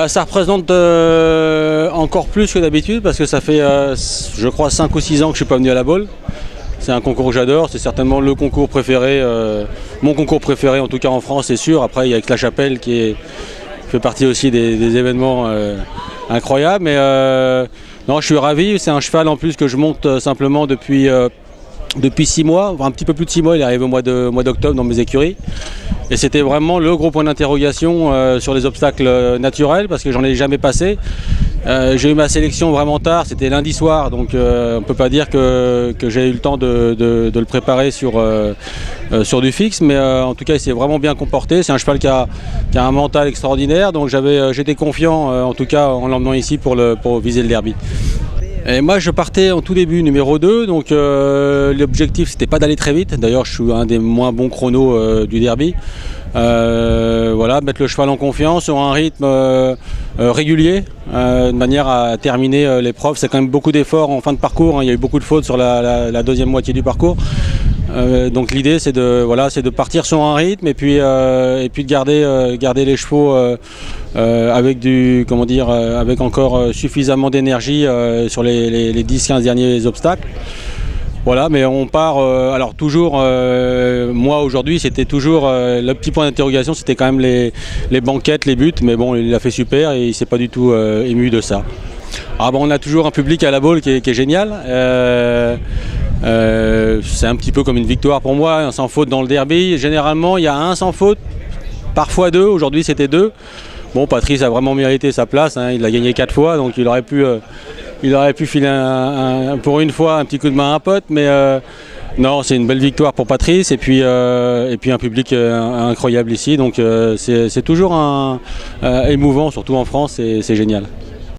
Ça représente encore plus que d'habitude parce que ça fait, je crois, 5 ou 6 ans que je ne suis pas venu à la Baule. C'est un concours que j'adore, c'est certainement le concours préféré, mon concours préféré en tout cas en France, c'est sûr. Après, il y a Aix-la-Chapelle qui fait partie aussi des événements incroyables. Mais non, je suis ravi, c'est un cheval en plus que je monte simplement depuis 6 mois, un petit peu plus de 6 mois, il arrive au mois d'octobre dans mes écuries. Et c'était vraiment le gros point d'interrogation sur les obstacles naturels parce que j'en ai jamais passé. J'ai eu ma sélection vraiment tard, c'était lundi soir, donc on ne peut pas dire que j'ai eu le temps de le préparer sur du fixe, mais en tout cas il s'est vraiment bien comporté. C'est un cheval qui a un mental extraordinaire, donc j'étais confiant en tout cas en l'emmenant ici pour viser le derby. Et moi je partais en tout début numéro 2, donc l'objectif c'était pas d'aller très vite, d'ailleurs je suis un des moins bons chronos du derby. Voilà, mettre le cheval en confiance sur un rythme régulier, de manière à terminer l'épreuve. C'est quand même beaucoup d'efforts en fin de parcours, hein. Il y a eu beaucoup de fautes sur la deuxième moitié du parcours. Donc l'idée c'est de partir sur un rythme et puis de garder les chevaux avec encore suffisamment d'énergie sur les 10-15 derniers obstacles. Voilà, mais on part, alors toujours, moi aujourd'hui c'était toujours, le petit point d'interrogation c'était quand même les banquettes, les buts, mais bon il a fait super et il s'est pas du tout ému de ça. On a toujours un public à la Baule qui est génial. C'est un petit peu comme une victoire pour moi, un sans faute dans le derby. Généralement il y a un sans faute, parfois 2, aujourd'hui c'était 2. Bon, Patrice a vraiment mérité sa place, hein. Il a gagné 4 fois, donc il aurait pu filer pour une fois un petit coup de main à un pote, mais non, c'est une belle victoire pour Patrice et puis un public incroyable ici, donc c'est toujours émouvant, surtout en France, c'est génial.